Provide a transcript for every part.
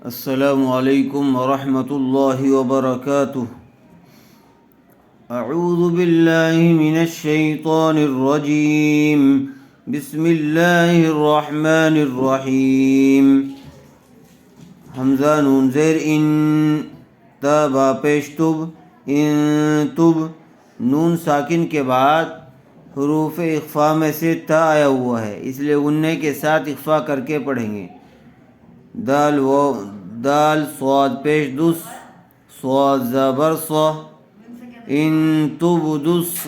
السلام علیکم ورحمۃ اللہ وبرکاتہ۔ اعوذ باللہ من الشیطان الرجیم، بسم اللہ الرحمن الرحیم۔ حمزہ نون زیر ان، تا با پیش تب، ان تب، نون ساکن کے بعد حروف اخفا میں سے تا آیا ہوا ہے، اس لیے غنّے کے ساتھ اخفا کر کے پڑھیں گے۔ دال و دال صاد پیش دس، صاد زبر ص، ان تبدو الص،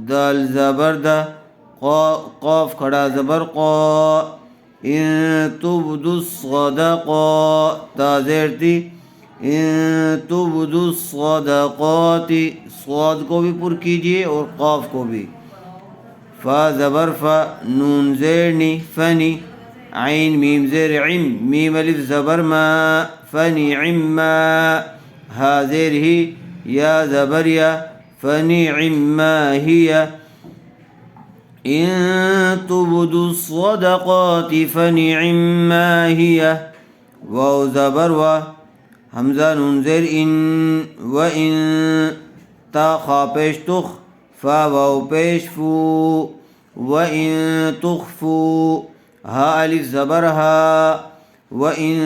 دال زبر دا، قاف کھڑا زبر قا، ان تبدو الصدقا، تا زیر تی، ان تبدو الصدقات، صاد کو بھی پر کیجیے اور قاف کو بھی۔ فا زبر فا، نون زیر نی، فنی، عین میم زیر عم، میم الف زبر ما، فنعم ما، ہا زیر ہی، یا زبر یا، فنعم ما ہی، ان تبدو الصدقات فنعم ما ہی، واو زبر وا، حمزہ نون زیر ان، و ان، تا خا پیش تخ، فا واو پیش فو، و ان تخفو، ہا الف زبر ہا، و ان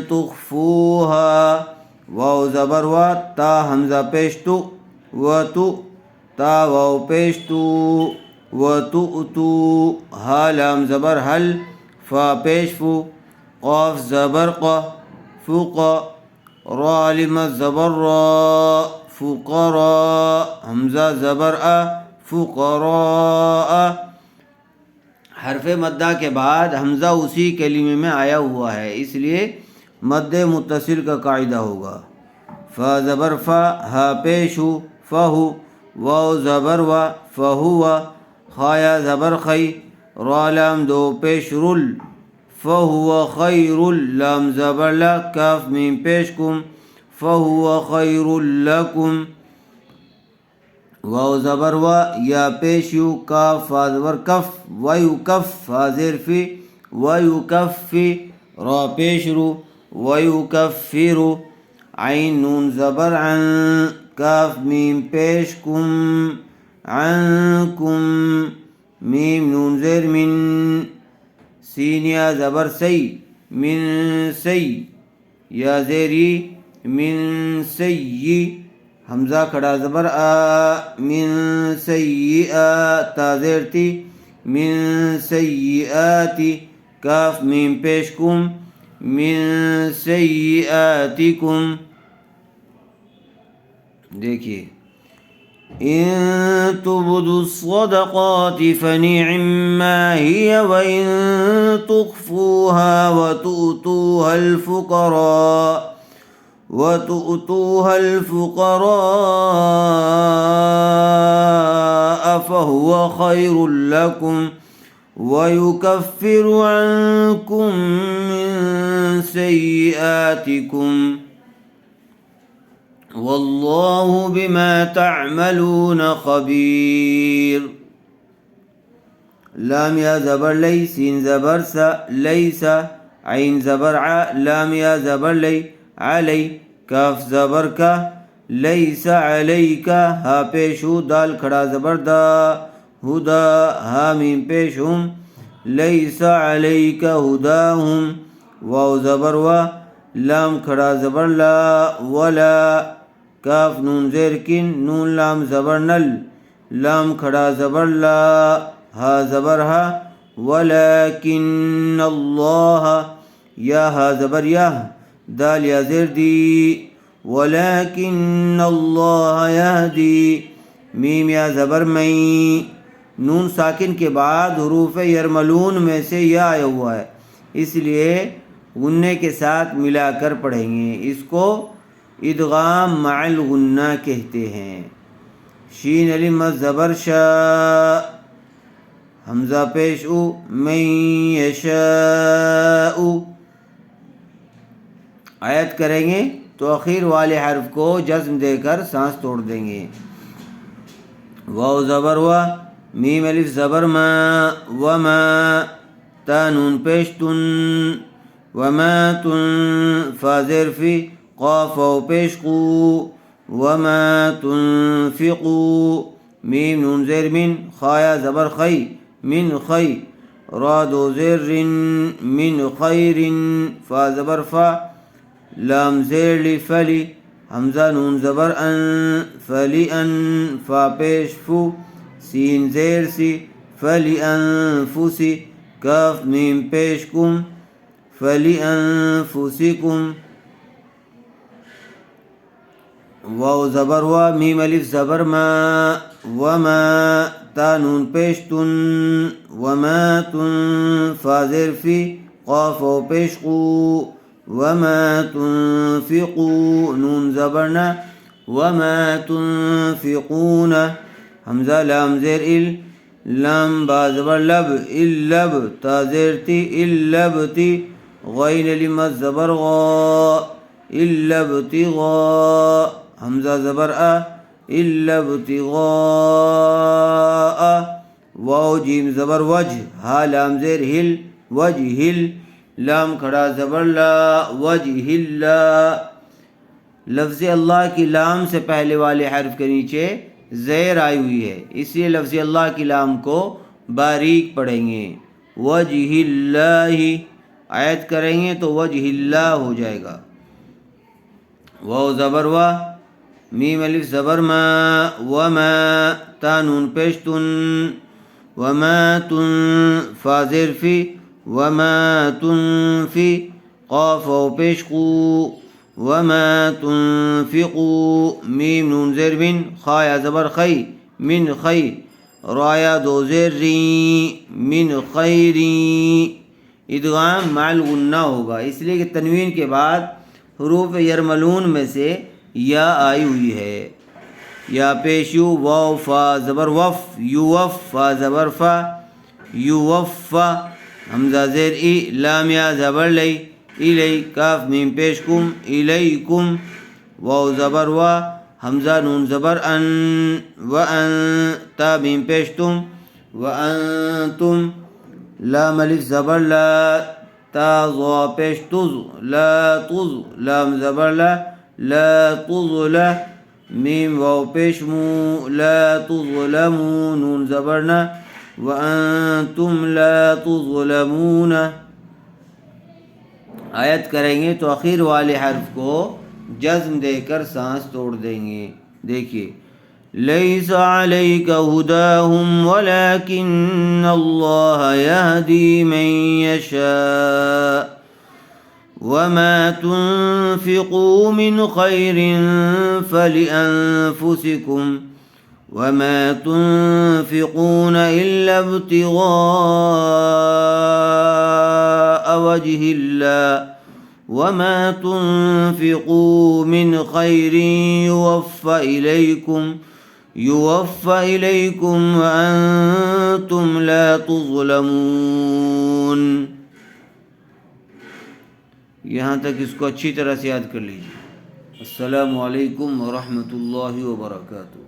تخفوها، واو زبر وا، تا حمزہ پیش تو، و تو، تا واو پیش تو، و تؤتو، ہا لام زبر حل، فا پیش فو، قاف زبر قا، فقا، را علم زبر را، فقراء، حمزہ زبر آ، فقراء۔ حرف مدہ کے بعد حمزہ اسی کلمے میں آیا ہوا ہے، اس لیے مد متصل کا قاعدہ ہوگا۔ فا زبر فا، ہا پیش ہو، فہو، واو زبر وا، فہوا، خایا زبر خی، را لام دو پیش رل، فہو خیر، لام زبر لا، کاف میم پیش کم، فہو خیر لکم، واو زبر وا، یا پیش یو، کاف فا زبر کف، ویکف، فا زیر فی، ویکفی، را پیش رو، ویکفر، عین نون زبر عن، کاف میم پیش کم، عنکم، میم نون زیر من، سین یا زبر سی، من سی، یا زیری، من سی، حمزہ کھڑا زبر آ، من سیئات، تا زیر تی، من سیئاتی، کاف میم پیش کم، من سیئاتکم۔ دیکھیے، ان تبدوا الصدقات فنعم ما هي وان تخفوها وتؤتوها الفقراء فهو خير لكم ويكفر عنكم من سيئاتكم والله بما تعملون خبير۔ لام یا زبر لی، سین زبر سا، لیسا، عین زبر ع، لام یا زبر لی، علی، کاف زبر کا، لیس علیکا، ہا پیشو، دال کھڑا زبر دا، ہدا، ہا میم پیش ہم، لیس علیکا ہداہم، واو زبر وا، لام کھڑا زبر لا، ولا، کاف نون زیر کن، نون لام زبر نل، لام کھڑا زبر لا، ہا زبر ہا، ولیکن اللہ، یا ہا زبر یا، دال یا زیر دی، ولیکن اللہ یہدی، میم یا زبر مئی، نون ساکن کے بعد حروف یرملون میں سے یا آیا ہوا ہے، اس لیے غنّے کے ساتھ ملا کر پڑھیں گے، اس کو ادغام مع الغنہ کہتے ہیں۔ شین علی مد زبر شا، حمزہ پیش او، من یشاء، آیت کریں گے تو اخیر والے حرف کو جزم دے کر سانس توڑ دیں گے۔ واو زبر وا، میم الف زبر ما، وما، تا نون پیش تن، وما فظرفی قاف و پیش قو وما تنفقوا میم نون زیر من خایا زبر خی من خی را دو زر من خیر فا زبر فا لام زیر لی فلی حمزہ نون زبر ان فلی ان فا پیش فو سین زیر سی فلی انفسی کاف میم پیش کم فلی انفسکم واو زبر وا میم الف زبر ما وما تا نون پیش تن وما تن فا زیر فی قاف و پیش قو وما تنفقوا نون زبرنا وما تنفقون حمزہ لام زیر ال لام با زبر لب اللب تا زیر تی اللبتی غین لمت زبر غا اللبتی غا حمزہ زبر اللبتی غا واو جیم زبر وجہ ہا لام زیر ہل وجہ ہل لام کھڑا زبر لا وجہ اللہ لفظ اللہ کی لام سے پہلے والے حرف کے نیچے زیر آئی ہوئی ہے، اس لیے لفظ اللہ کی لام کو باریک پڑھیں گے. وجہ اللہ آیت کریں گے تو وجہ اللہ ہو جائے گا. واو زبر وا میم الف زبر ما وما تا نون پیش تن وما تن فا زیر فی وما تنفی قاف و پیش قو وما تنفقوا میم نون زیر من خایا زبر خی من خی رایا دو زیر ری من خیری ادغام مع الغنہ ہوگا، اس لیے کہ تنوین کے بعد حروف یرملون میں سے یا آئی ہوئی ہے. یا پیش یو واو فا زبر وف یوف فا زبر فا یوفا حمزہ زیر ای لام یا زبر لی الی کاف میم پیش کم الیکم واو زبر وا حمزہ نون زبر ان وان تا میم پیش تم وانتم لام الف زبر لا تا ضا پیش تز لا تز لام زبر لا لا تظلا میم واو پیش مو لا تظلمون نون زبرنا وانتم لا تظلمون. آیت کریں گے تو اخیر والے حرف کو جزم دے کر سانس توڑ دیں گے. دیکھیے لیس علیک ہداہم ولکن اللہ یہدی من یشاء وما تنفقوا من خیر فلأنفسکم وما تنفقون إلا ابتغاء وجه الله وما تنفقوا من خير يوفى إليكم وأنتم لا تظلمون. یہاں تک اس کو اچھی طرح سے یاد کر لیجیے. السلام علیکم ورحمۃ اللہ وبرکاتہ.